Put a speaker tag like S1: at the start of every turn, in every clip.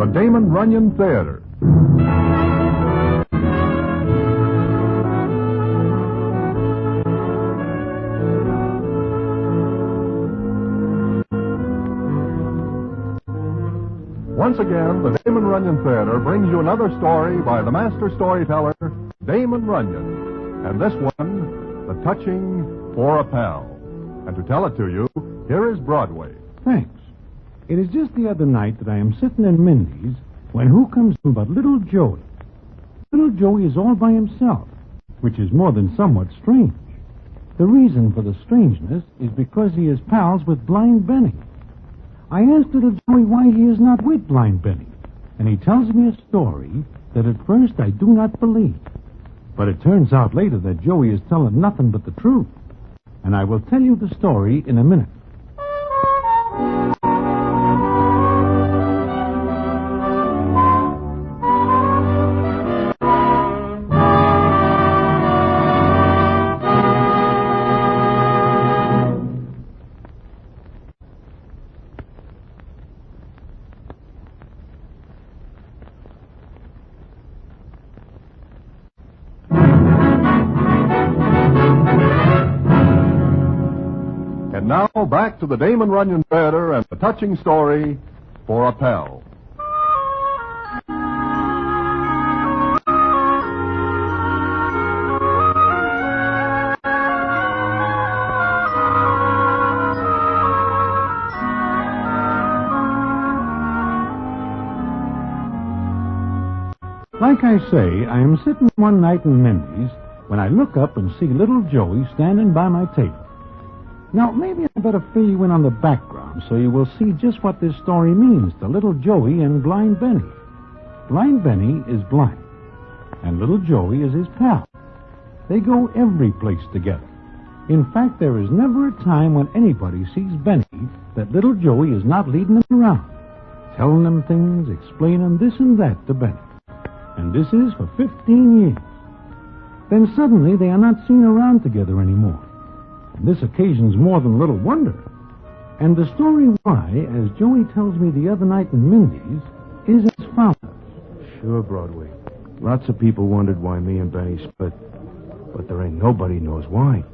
S1: the Damon Runyon Theater. Once again, the Damon Runyon Theater brings you another story by the master storyteller, Damon Runyon. And this one, The Touching for a Pal. And to tell it to you, here is Broadway.
S2: Thanks. It is just the other night that I am sitting in Mindy's when who comes in but little Joey. Little Joey is all by himself, which is more than somewhat strange. The reason for the strangeness is because he is pals with Blind Benny. I asked little Joey why he is not with Blind Benny, and he tells me a story that at first I do not believe. But it turns out later that Joey is telling nothing but the truth, and I will tell you the story in a minute.
S1: And now, back to the Damon Runyon Theater and the touching story, For a Pal.
S2: Like I say, I am sitting one night in Mindy's when I look up and see little Joey standing by my table. Now, maybe I better fill you in on the background so you will see just what this story means to little Joey and Blind Benny. Blind Benny is blind, and little Joey is his pal. They go every place together. In fact, there is never a time when anybody sees Benny that little Joey is not leading him around, telling him things, explaining this and that to Benny. And this is for 15 years. Then suddenly they are not seen around together anymore. And this occasions more than a little wonder. And the story why, as Joey tells me the other night in Mindy's, is as follows.
S3: Sure, Broadway. Lots of people wondered why me and Benny split. But there ain't nobody knows why.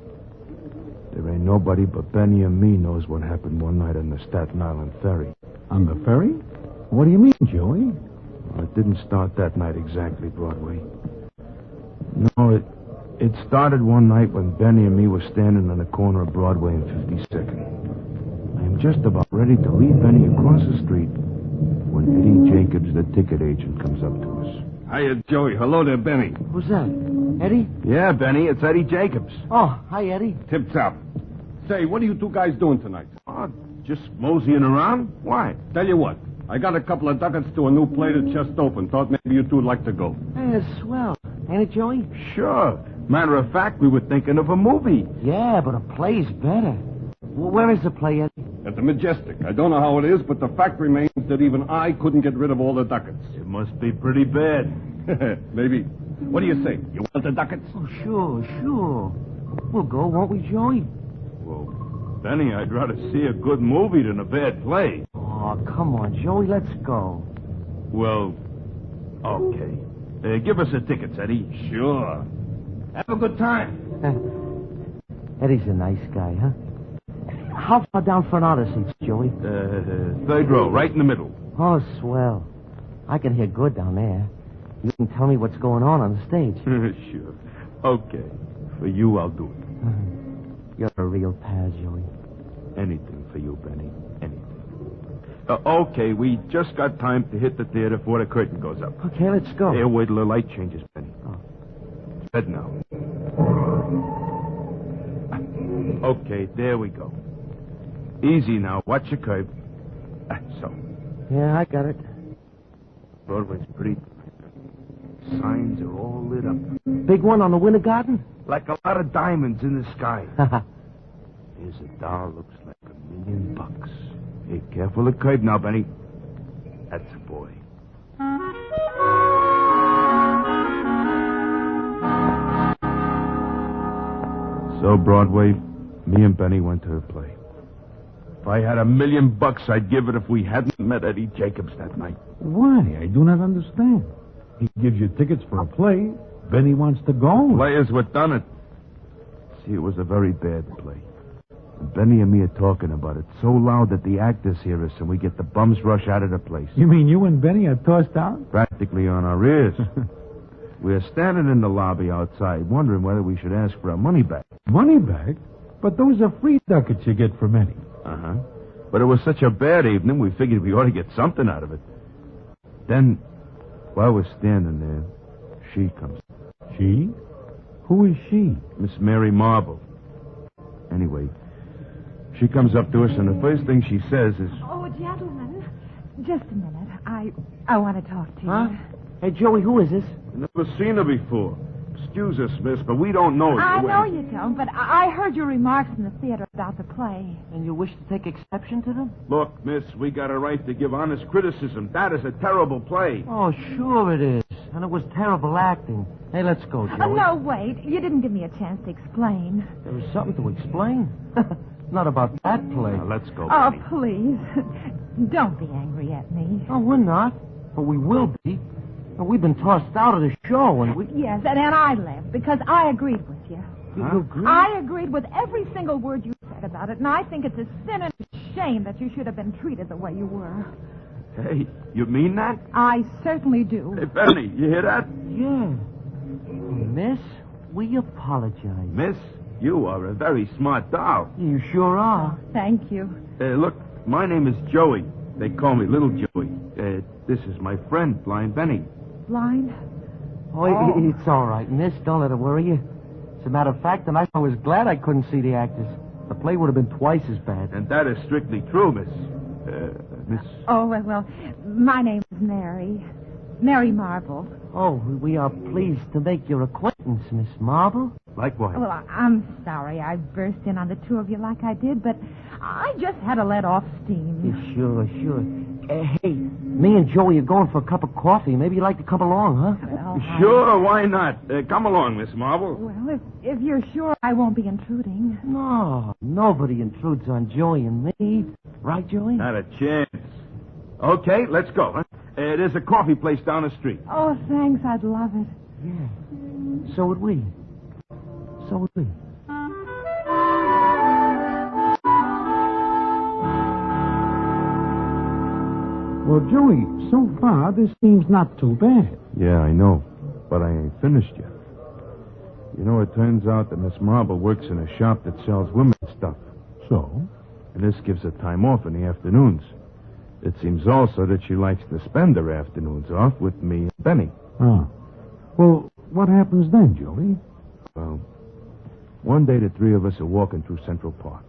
S3: There ain't nobody but Benny and me knows what happened one night on the Staten Island ferry.
S2: On the ferry? What do you mean, Joey?
S3: Well, it didn't start that night exactly, Broadway. No, it started one night when Benny and me were standing on the corner of Broadway and 52nd. I am just about ready to lead Benny across the street when Eddie Jacobs, the ticket agent, comes up to us.
S4: Hiya, Joey. Hello there, Benny.
S5: Who's that? Eddie?
S4: Yeah, Benny, it's Eddie Jacobs.
S5: Oh, hi, Eddie.
S4: Tip-top. Say, what are you two guys doing tonight?
S3: Oh, just moseying around? Why?
S4: Tell you what, I got a couple of ducats to a new play that just opened. Thought maybe you two would like to go.
S5: Hey, it's swell. Ain't it, Joey?
S3: Sure. Matter of fact, we were thinking of a movie.
S5: Yeah, but a play's better. Well, where is the play, Eddie?
S4: At the Majestic. I don't know how it is, but the fact remains that even I couldn't get rid of all the ducats.
S3: It must be pretty bad.
S4: Maybe. What do you say? You want the ducats?
S5: Oh, sure. We'll go, won't we, Joey?
S3: Well, Benny, I'd rather see a good movie than a bad play.
S5: Oh, come on, Joey, let's go.
S3: Well, okay. Give us the tickets, Eddie.
S4: Sure. Have a good time.
S5: Eddie's a nice guy, huh? How far down front are the seats, Joey?
S3: Third row, right in the middle.
S5: Oh, swell. I can hear good down there. You can tell me what's going on the stage.
S3: Sure. Okay. For you, I'll do it.
S5: You're a real pal, Joey.
S3: Anything for you, Benny. Anything. Okay, we just got time to hit the theater before the curtain goes up.
S5: Okay, let's go.
S3: Here, wait till the light changes, Benny.
S5: Oh.
S3: Bed now. Okay, there we go. Easy now. Watch your curve. So.
S5: Yeah, I got it.
S3: Broadway's pretty. Signs are all lit up.
S5: Big one on the Winter Garden?
S3: Like a lot of diamonds in the sky. Here's a doll looks like $1 million. Hey, careful of the curve now, Benny. That's a boy. So, Broadway, me and Benny went to the play. If I had $1,000,000, I'd give it if we hadn't met Eddie Jacobs that night.
S2: Why? I do not understand. He gives you tickets for a play. Benny wants to go.
S3: Players were done it. See, it was a very bad play. And Benny and me are talking about it so loud that the actors hear us and we get the bums rush out of the place.
S2: You mean you and Benny are tossed out?
S3: Practically on our ears. We're standing in the lobby outside wondering whether we should ask for our money back.
S2: Money back? But those are free ducats you get from Eddie.
S3: Uh-huh. But it was such a bad evening, we figured we ought to get something out of it. Then, while we're standing there, she comes.
S2: She? Who is she?
S3: Miss Mary Marble. Anyway, she comes up to us, and the first thing she says is...
S6: Oh, gentlemen, just a minute. I want to talk to you.
S5: Huh? Hey, Joey, who is this?
S3: Never seen her before. Excuse us, miss, but we don't know you.
S6: I know you don't, but I heard your remarks in the theater about the play.
S5: And you wish to take exception to them?
S3: Look, miss, we got a right to give honest criticism. That is a terrible play.
S5: Oh, sure it is. And it was terrible acting. Hey, let's go, Joey.
S6: No, wait. You didn't give me a chance to explain.
S5: There was something to explain. Not about that play.
S3: Now, let's go,
S6: Oh,
S3: Benny.
S6: please. Don't be angry at me.
S5: Oh, we're not. But we will be. And we've been tossed out of the show, and we...
S6: Yes, and I left because I agreed with you.
S5: You agree?
S6: I agreed with every single word you said about it, and I think it's a sin and a shame that you should have been treated the way you were.
S3: Hey, you mean that?
S6: I certainly do.
S3: Hey, Benny, you hear that?
S5: Yeah. Miss, we apologize.
S3: Miss, you are a very smart doll.
S5: You sure are.
S6: Thank you.
S3: Look, my name is Joey. They call me Little Joey. This is my friend, Blind Benny.
S6: Blind?
S5: Oh, it's all right, miss. Don't let it worry you. As a matter of fact, tonight I was glad I couldn't see the actors. The play would have been twice as bad.
S3: And that is strictly true, miss. Miss...
S6: Oh, well, my name is Mary. Mary Marble.
S5: Oh, we are pleased to make your acquaintance, Miss Marble.
S3: Likewise.
S6: Well, I'm sorry I burst in on the two of you like I did, but I just had to let off steam.
S5: Sure. Hey, me and Joey are going for a cup of coffee. Maybe you'd like to come along, huh?
S6: Well,
S3: Sure, why not? Come along, Miss Marble.
S6: Well, if you're sure I won't be intruding.
S5: No, nobody intrudes on Joey and me. Right, Joey?
S3: Not a chance. Okay, let's go, huh? There's a coffee place down the street.
S6: Oh, thanks. I'd love it.
S5: Yeah. So would we.
S2: Well, Joey, so far this seems not too bad.
S3: Yeah, I know. But I ain't finished yet. You know, it turns out that Miss Marble works in a shop that sells women's stuff.
S2: So?
S3: And this gives her time off in the afternoons. It seems also that she likes to spend her afternoons off with me and Benny.
S2: Oh. Well, what happens then, Joey?
S3: Well, one day the three of us are walking through Central Park.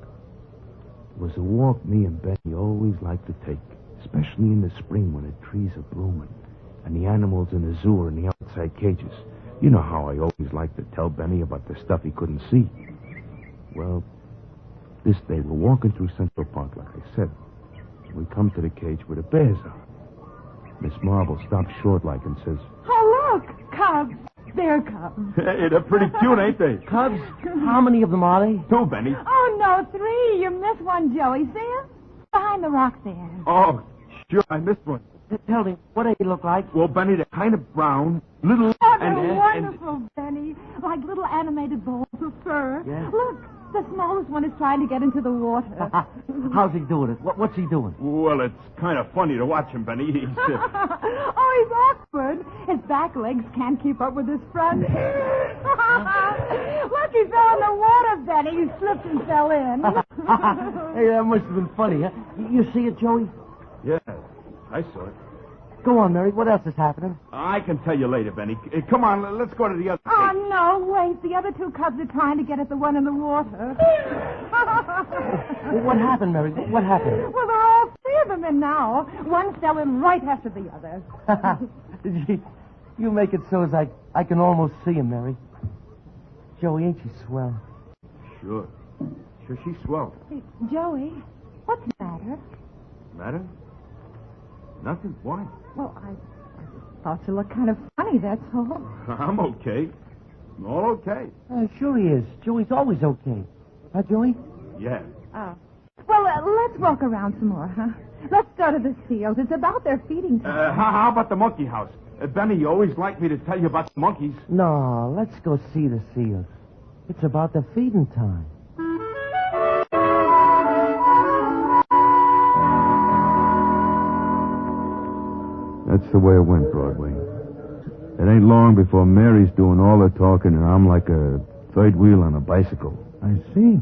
S3: It was a walk me and Benny always liked to take, especially in the spring when the trees are blooming and the animals in the zoo are in the outside cages. You know how I always liked to tell Benny about the stuff he couldn't see. Well, this day we're walking through Central Park, like I said. We come to the cage where the bears are. Miss Marble stops short like and says,
S6: Oh, look, cubs. They're cubs.
S3: Hey, they're pretty cute, ain't they?
S5: Cubs? How many of them are they?
S3: 2, Benny.
S6: Oh, no, 3. You missed one, Joey. See him? Behind the rock there.
S3: Oh, sure, I missed one.
S5: Tell me, what do they look like?
S3: Well, Benny, they're kind of brown, little...
S6: Oh, they're wonderful, Benny. Like little animated balls of fur.
S5: Yeah.
S6: Look, the smallest one is trying to get into the water.
S5: How's he doing it? What's he doing?
S3: Well, it's kind of funny to watch him, Benny. He's...
S6: Oh, he's awkward. His back legs can't keep up with his front. Look, he fell in the water, Benny. He slipped and fell in.
S5: Hey, that must have been funny, huh? You see it, Joey?
S3: Yeah, I saw it.
S5: Go on, Mary. What else is happening?
S3: I can tell you later, Benny. Come on, let's go to the other...
S6: Oh, no, wait. The other 2 cubs are trying to get at the one in the water.
S5: What happened, Mary? What happened?
S6: Well, there are all 3 of them in now. One fell in right after the other.
S5: You make it so as I can almost see him, Mary. Joey, ain't she swell?
S3: Sure, she's swell.
S6: Hey, Joey, what's the matter?
S3: Matter? Nothing. Why?
S6: Well, I just thought you looked kind of funny, that's all.
S3: I'm okay. All okay.
S5: Sure he is. Joey's always okay. Huh, Joey?
S3: Yeah.
S6: Oh. Well, let's walk around some more, huh? Let's go to the seals. It's about their feeding time.
S3: How about the monkey house? Benny, you always like me to tell you about the monkeys.
S5: No, let's go see the seals. It's about the feeding time.
S3: That's the way it went, Broadway. It ain't long before Mary's doing all the talking and I'm like a third wheel on a bicycle.
S2: I see.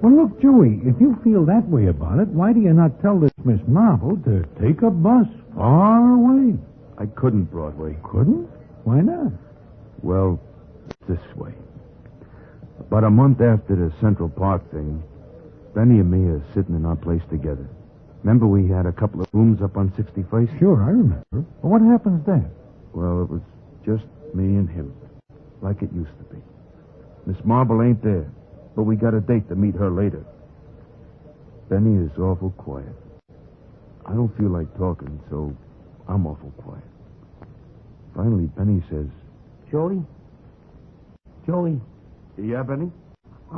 S2: Well, look, Joey, if you feel that way about it, why do you not tell this Miss Marvel to take a bus far away?
S3: I couldn't, Broadway.
S2: Couldn't? Why not?
S3: Well, this way. About a month after the Central Park thing, Benny and me are sitting in our place together. Remember we had a couple of rooms up on 61st?
S2: Sure, I remember. Well, what happens then?
S3: Well, it was just me and him, like it used to be. Miss Marble ain't there, but we got a date to meet her later. Benny is awful quiet. I don't feel like talking, so I'm awful quiet. Finally, Benny says,
S5: Joey? Joey,
S3: Yeah, Benny?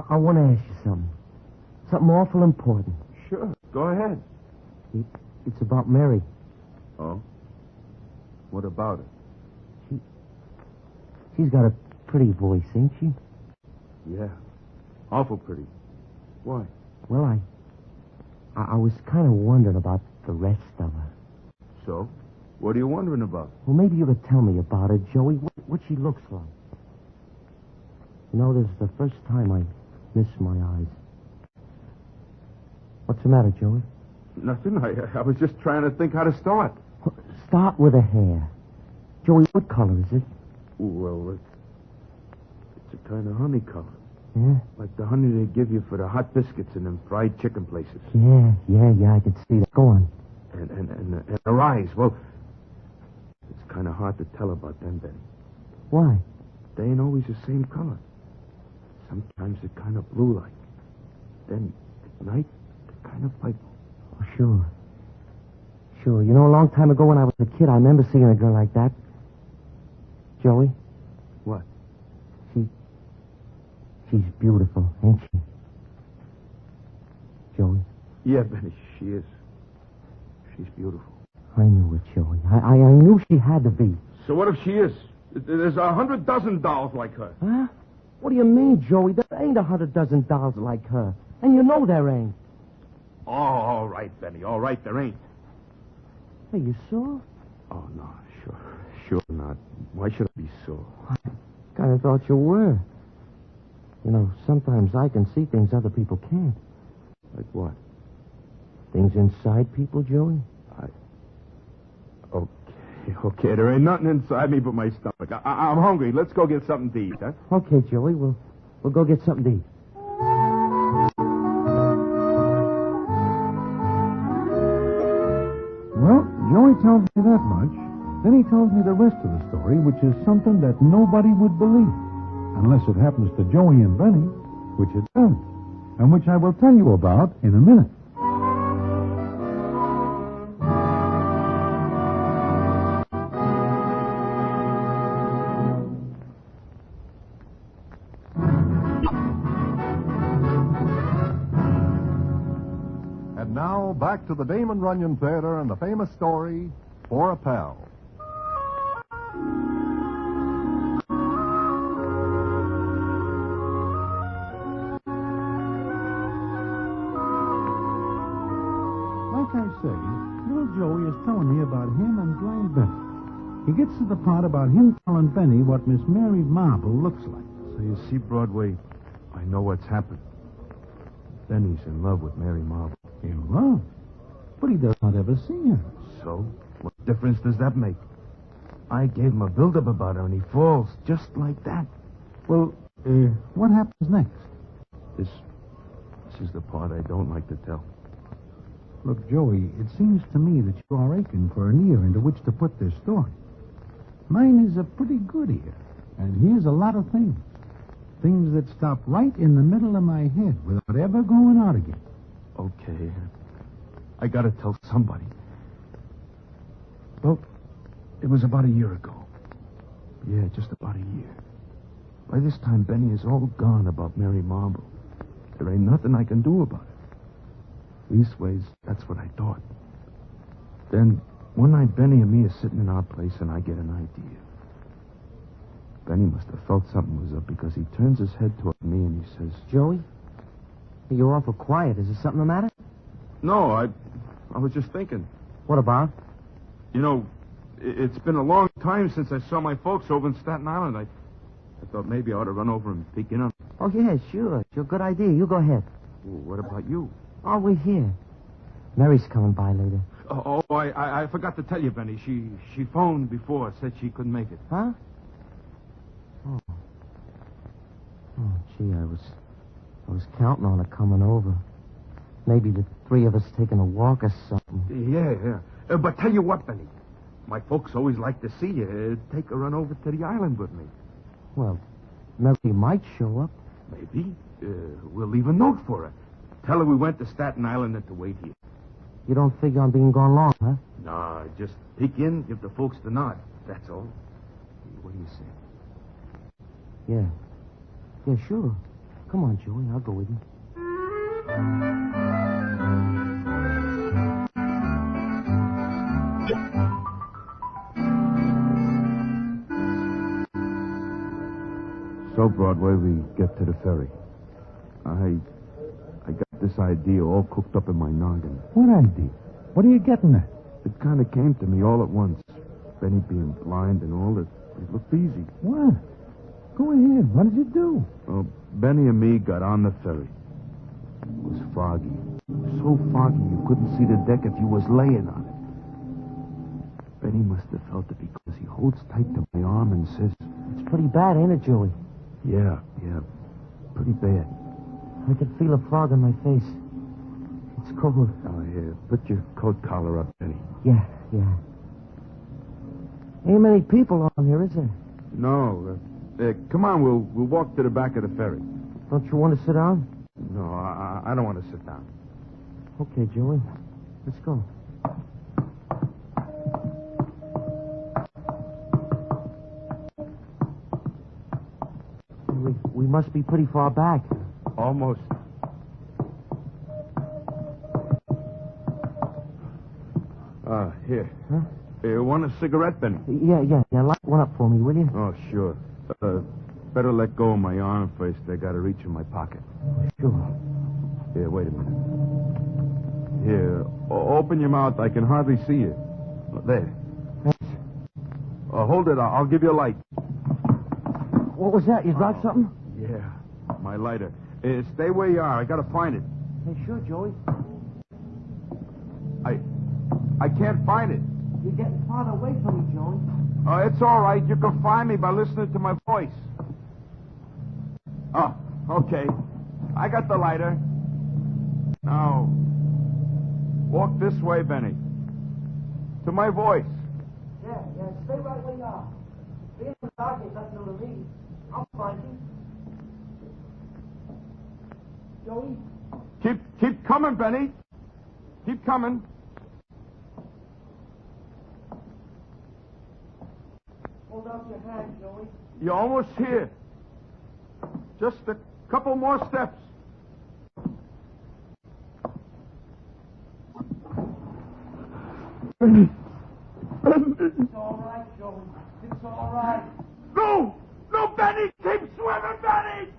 S5: I want to ask you something. Something awful important.
S3: Sure, go ahead.
S5: It's about Mary.
S3: Oh? What about it?
S5: She's got a pretty voice, ain't she?
S3: Yeah, awful pretty. Why?
S5: Well, I was kind of wondering about the rest of her.
S3: So? What are you wondering about?
S5: Well, maybe you could tell me about her, Joey, what she looks like. You know, this is the first time I miss my eyes. What's the matter, Joey?
S3: Nothing. I was just trying to think how to start.
S5: Start with her hair. Joey, what color is it?
S3: Well, it's a kind of honey color.
S5: Yeah?
S3: Like the honey they give you for the hot biscuits in them fried chicken places.
S5: Yeah, I can see that. Go on.
S3: And her eyes, well, it's kind of hard to tell about them, Benny.
S5: Why?
S3: They ain't always the same color. Sometimes they're kind of blue-like. Then at night, they're kind of purple.
S5: Oh, sure. Sure. You know, a long time ago when I was a kid, I remember seeing a girl like that. Joey?
S3: What?
S5: She's beautiful, ain't she? Joey?
S3: Yeah, Benny, she is. She's beautiful.
S5: I knew it, Joey. I knew she had to be.
S4: So what if she is? There's 100 dozen dolls like her.
S5: Huh? What do you mean, Joey? There ain't 100 dozen dolls like her. And you know there ain't.
S3: Oh, all right, Benny. All right, there ain't.
S5: Are you sure?
S3: Oh, no, sure not. Why should I be sore?
S5: I kind of thought you were. You know, sometimes I can see things other people can't.
S3: Like what?
S5: Things inside people, Joey.
S3: Okay, there ain't nothing inside me but my stomach. I'm hungry. Let's go get something to eat, huh?
S5: Okay, Joey, we'll go get something to eat.
S2: Well, Joey tells me that much. Then he tells me the rest of the story, which is something that nobody would believe. Unless it happens to Joey and Benny, which it does. And which I will tell you about in a minute.
S1: And now, back to the Damon Runyon Theater and the famous story, For a Pal.
S2: Like I say, little Joey is telling me about him and blind Benny. He gets to the part about him telling Benny what Miss Mary Marble looks like.
S3: So you see, Broadway, I know what's happened. Benny's in love with Mary Marble.
S2: In love? But he does not ever see her.
S3: So, what difference does that make? I gave him a build-up about her, and he falls just like that.
S2: Well, what happens next?
S3: This is the part I don't like to tell.
S2: Look, Joey, it seems to me that you are aching for an ear into which to put this story. Mine is a pretty good ear, and here's a lot of things. Things that stop right in the middle of my head without ever going out again.
S3: Okay. I gotta tell somebody. Well, it was about a year ago. Yeah, just about a year. By this time, Benny is all gone about Mary Marble. There ain't nothing I can do about it. Leastways, that's what I thought. Then, one night, Benny and me are sitting in our place, and I get an idea. Benny must have felt something was up because he turns his head toward me and he says,
S5: Joey? You're awful quiet. Is there something the matter?
S3: No, I was just thinking.
S5: What about?
S3: You know, it's been a long time since I saw my folks over in Staten Island. I thought maybe I ought to run over and peek in on them.
S5: Oh, yeah, sure. It's a good idea. You go ahead.
S3: Well, what about you?
S5: Oh, we're here. Mary's coming by later.
S3: I forgot to tell you, Benny. She phoned before, said she couldn't make it.
S5: Huh? Oh, gee, I was counting on her coming over. Maybe the three of us taking a walk or something.
S3: Yeah. But tell you what, Benny. My folks always like to see you. Take a run over to the island with me.
S5: Well, Mary might show up.
S3: Maybe. We'll leave a note for her. Tell her we went to Staten Island and to wait here.
S5: You don't figure on being gone long, huh?
S3: Nah, just peek in, give the folks the nod. That's all. What do you say?
S5: Yeah. Yeah, sure. Come on, Joey. I'll go with you.
S3: So, Broadway, we get to the ferry. I got this idea all cooked up in my noggin.
S2: What idea? What are you getting at?
S3: It kind of came to me all at once. Benny being blind and all, it looked easy.
S2: What? Go ahead. What did you do?
S3: Well, Benny and me got on the ferry. It was foggy. So foggy you couldn't see the deck if you was laying on it. Benny must have felt it because he holds tight to my arm and says,
S5: It's pretty bad, ain't it, Joey?
S3: Yeah. Pretty bad.
S5: I can feel a fog on my face. It's cold.
S3: Oh, yeah. Put your coat collar up, Benny.
S5: Yeah. Ain't many people on here, is there?
S3: No. Come on, we'll walk to the back of the ferry.
S5: Don't you want to sit down?
S3: No, I don't want to sit down.
S5: Okay, Joey. Let's go. We must be pretty far back.
S3: Almost. Here.
S5: Huh?
S3: You want a cigarette, Benny?
S5: Yeah. Light one up for me, will you?
S3: Oh, sure. Better let go of my arm first. I got to reach in my pocket.
S5: Sure.
S3: Here, wait a minute. Here, open your mouth. I can hardly see you. There.
S5: Thanks.
S3: Hold it. I'll give you a light.
S5: What was that? You dropped something?
S3: Yeah, my lighter. Stay where you are. I got to find it.
S5: Hey, sure, Joey.
S3: I can't find it.
S5: You're getting farther away from me, Joey.
S3: Oh, it's all right. You can find me by listening to my voice. Oh, okay. I got the lighter. Now, walk this way, Benny. To my voice.
S5: Yeah. Stay right where you are. Being in the dark ain't nothing new to me. I'll find you. Joey?
S3: Keep coming, Benny. Keep coming.
S5: Hold out your hand, Joey.
S3: You're almost here. Just a couple more steps. Benny.
S5: It's all right, Joey. It's all right.
S3: No, Benny! Keep swimming, Benny!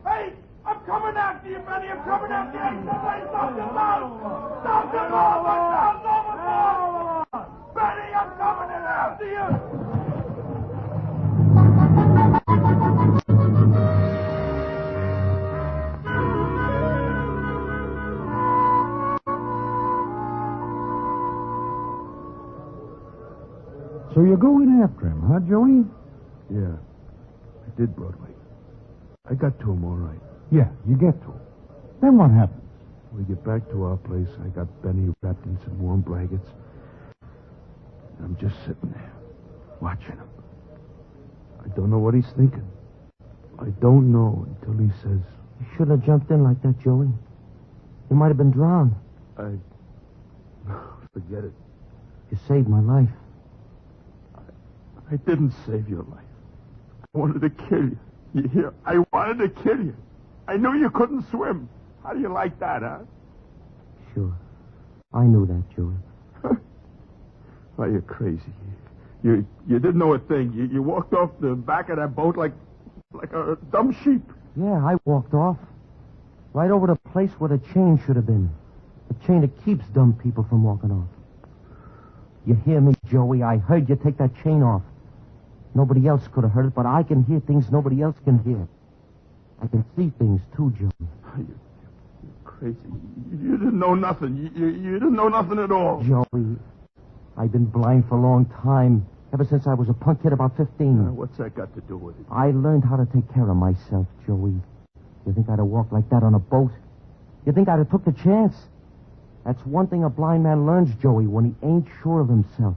S3: Hey, I'm coming after you, Benny! I'm coming after you! Somebody stop the boat! Stop the boat! Overboard! Benny, I'm coming in after you!
S2: So you're going after him, huh, Joey?
S3: Yeah, I did, Broadway. I got to him all right.
S2: Yeah, you get to him. Then what happens?
S3: We get back to our place. I got Benny wrapped in some warm blankets. And I'm just sitting there, watching him. I don't know what he's thinking. I don't know until he says...
S5: You shouldn't have jumped in like that, Joey. You might have been drowned.
S3: Forget it.
S5: You saved my life.
S3: I didn't save your life. I wanted to kill you. You hear? I wanted to kill you. I knew you couldn't swim. How do you like that, huh?
S5: sure. I knew that, Jule.
S3: Why, you're crazy. You didn't know a thing. You walked off the back of that boat like a dumb sheep.
S5: Yeah, I walked off. Right over the place where the chain should have been. The chain that keeps dumb people from walking off. You hear me, Joey? I heard you take that chain off. Nobody else could have heard it, but I can hear things nobody else can hear. I can see things, too, Joey.
S3: You're crazy. You didn't know nothing. You didn't know nothing at all.
S5: Joey, I've been blind for a long time. Ever since I was a punk kid about 15.
S3: What's that got to do with it?
S5: I learned how to take care of myself, Joey. You think I'd have walked like that on a boat? You think I'd have took the chance? That's one thing a blind man learns, Joey, when he ain't sure of himself.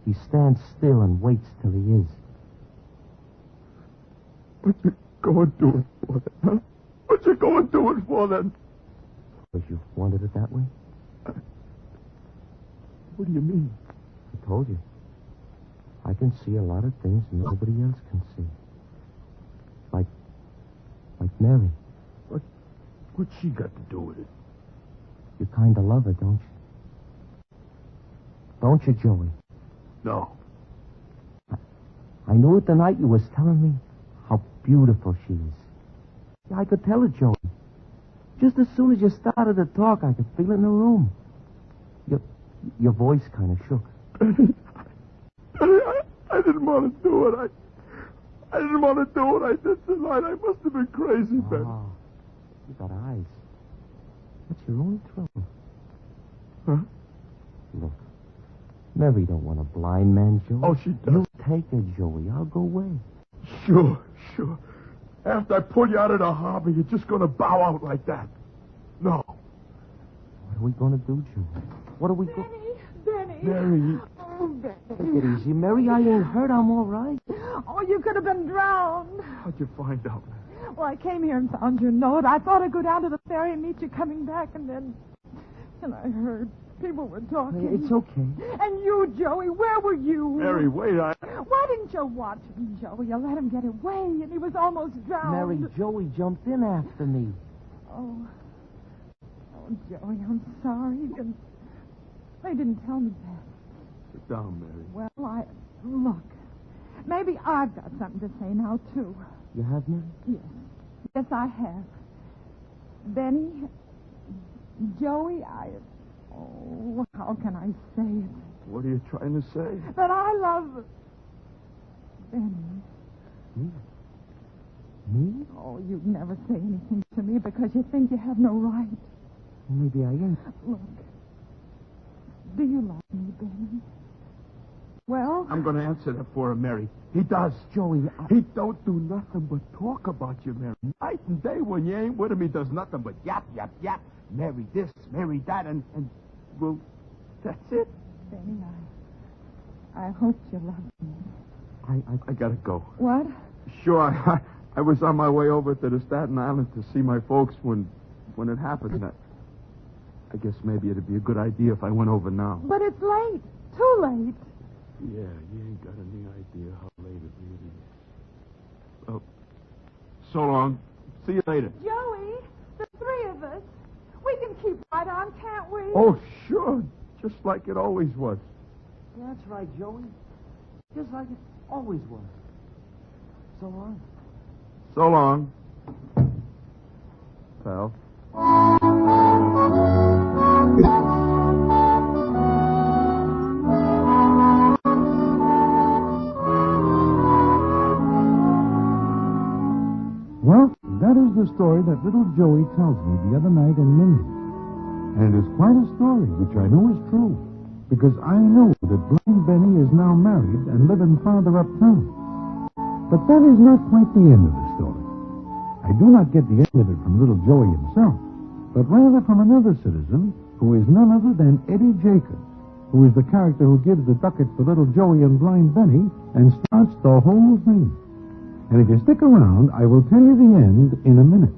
S5: He stands still and waits till he is.
S3: What you going to do it for, then, huh? What you going to do it for, then?
S5: Because you wanted it that way?
S3: What do you mean?
S5: I told you. I can see a lot of things nobody else can see. Like Mary.
S3: What's she got to do with it?
S5: You kind of love her, don't you? Don't you, Joey?
S3: No.
S5: I knew it the night you was telling me how beautiful she is. Yeah, I could tell it, Joey. Just as soon as you started to talk, I could feel it in the room. Your voice kind of shook.
S3: Benny, I didn't want to do it. I didn't want to do what I did tonight. I must have been crazy, Benny.
S5: Oh, you got eyes. That's your only trouble.
S3: Huh?
S5: Look, Mary don't want a blind man, Joey.
S3: Oh, she does.
S5: You take her, Joey. I'll go away.
S3: Sure. After I pull you out of the harbor, you're just going to bow out like that. No.
S5: What are we going to do, Joey? What are we going...
S6: Benny.
S3: Mary.
S6: Oh, Benny.
S5: Take it easy, Mary. I ain't hurt. I'm all right.
S6: Oh, you could have been drowned.
S3: How'd you find out?
S6: Well, I came here and found your note. I thought I'd go down to the ferry and meet you coming back, and I heard people were talking.
S5: It's okay.
S6: And you, Joey, where were you?
S3: Mary, wait,
S6: Why didn't you watch him, Joey? You let him get away, and he was almost drowned.
S5: Mary, Joey jumped in after me.
S6: Oh, Joey, I'm sorry. They didn't tell me that.
S3: Sit down, Mary.
S6: Well, look. Maybe I've got something to say now, too.
S5: You have, Mary?
S6: Yes, I have. Benny, Joey, how can I say it?
S3: What are you trying to say?
S6: That I love Benny.
S5: Me? Me?
S6: Oh, you'd never say anything to me because you think you have no right.
S5: Maybe I ain't.
S6: Look, do you love me, Benny? Well...
S3: I'm going to answer that for him, Mary. He does.
S5: Joey,
S3: He don't do nothing but talk about you, Mary. Night and day when you ain't with him, he does nothing but yap, yap, yap. Mary this, Mary that, and well, that's it.
S6: Benny, I hope you love me.
S3: I gotta go.
S6: What?
S3: Sure, I was on my way over to the Staten Island to see my folks when it happened. I guess maybe it'd be a good idea if I went over now.
S6: But it's late. Too late.
S3: Yeah, you ain't got any idea how late it really is. Oh, so long. See you later.
S6: Joey, the three of us, we can keep right on, can't we?
S3: Oh, sure. Just like it always was.
S5: that's right, Joey. Just like it always was. So long.
S3: So long, pal.
S2: Well, that is the story that little Joey tells me the other night in Mindy. And it is quite a story, which I know is true, because I know that blind Benny is now married and living farther uptown. But that is not quite the end of the story. I do not get the end of it from little Joey himself, but rather from another citizen who is none other than Eddie Jacobs, who is the character who gives the ducats to little Joey and blind Benny and starts the whole thing. And if you stick around, I will tell you the end in a minute.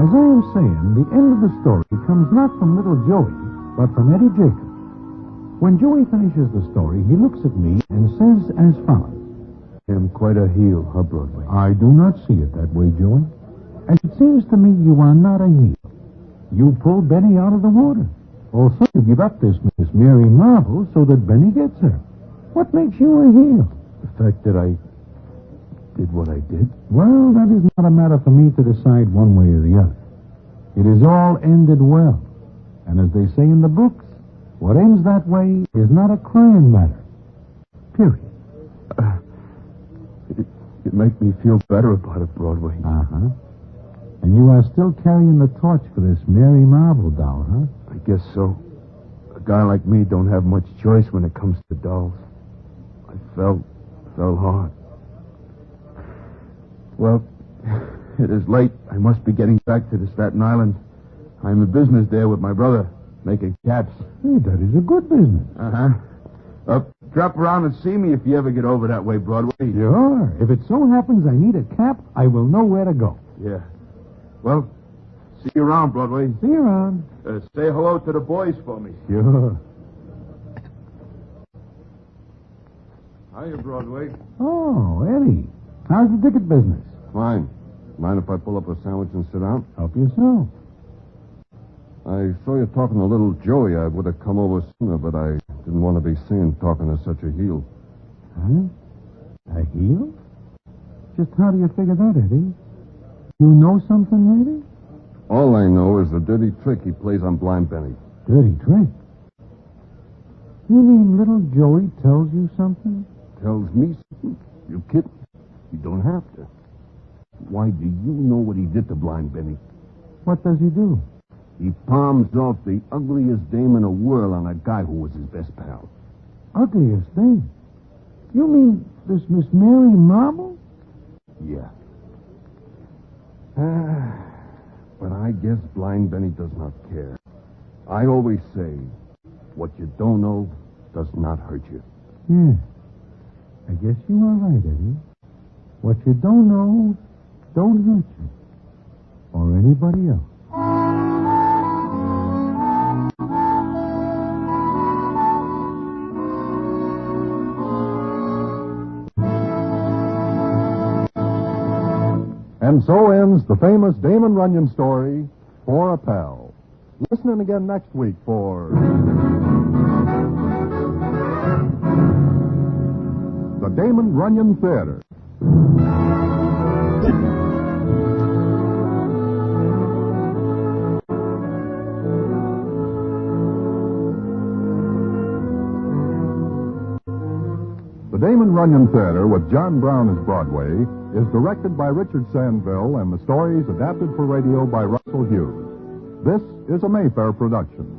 S2: As I am saying, the end of the story comes not from little Joey, but from Eddie Jacob. When Joey finishes the story, he looks at me and says as follows.
S3: I am quite a heel, huh, Broadway?
S2: I do not see it that way, Joey. And it seems to me you are not a heel. You pulled Benny out of the water. Also, you give up this Miss Mary Marvel so that Benny gets her. What makes you a heel?
S3: The fact that I did what I did?
S2: Well, that is not a matter for me to decide one way or the other. It is all ended well. And as they say in the books, what ends that way is not a crying matter. Period.
S3: You make me feel better about it, Broadway.
S2: Uh-huh. And you are still carrying the torch for this Mary Marvel doll, huh?
S3: I guess so. A guy like me don't have much choice when it comes to dolls. I fell hard. Well, it is late. I must be getting back to the Staten Island. I'm in business there with my brother, making caps.
S2: Hey, that is a good business.
S3: Uh-huh. Drop around and see me if you ever get over that way, Broadway.
S2: Sure. If it so happens I need a cap, I will know where to go.
S3: Yeah. Well, see you around, Broadway.
S2: See you around.
S3: Say hello to the boys for me.
S2: Sure.
S4: Hiya, Broadway.
S2: Oh, Eddie. How's the ticket business?
S4: Fine. Mind if I pull up a sandwich and sit down?
S2: Help yourself.
S4: I saw you talking to little Joey. I would have come over sooner, but I didn't want to be seen talking to such a heel.
S2: Huh? A heel? Just how do you figure that, Eddie? You know something, maybe?
S4: All I know is the dirty trick he plays on Blind Benny.
S2: Dirty trick? You mean little Joey tells you something?
S4: Tells me something? You kidding? You don't have to. Why, do you know what he did to Blind Benny?
S2: What does he do?
S4: He palms off the ugliest dame in the world on a guy who was his best pal.
S2: Ugliest thing? You mean this Miss Mary Marble?
S4: Yeah. But I guess Blind Benny does not care. I always say, what you don't know does not hurt you.
S2: Yeah. I guess you are right, Eddie. What you don't know don't hurt you. Or anybody else.
S1: And so ends the famous Damon Runyon story, For a Pal. Listen in again next week for the Damon Runyon Theater. The Damon Runyon Theater, with John Brown as Broadway, is directed by Richard Sanville, and the story is adapted for radio by Russell Hughes. This is a Mayfair production.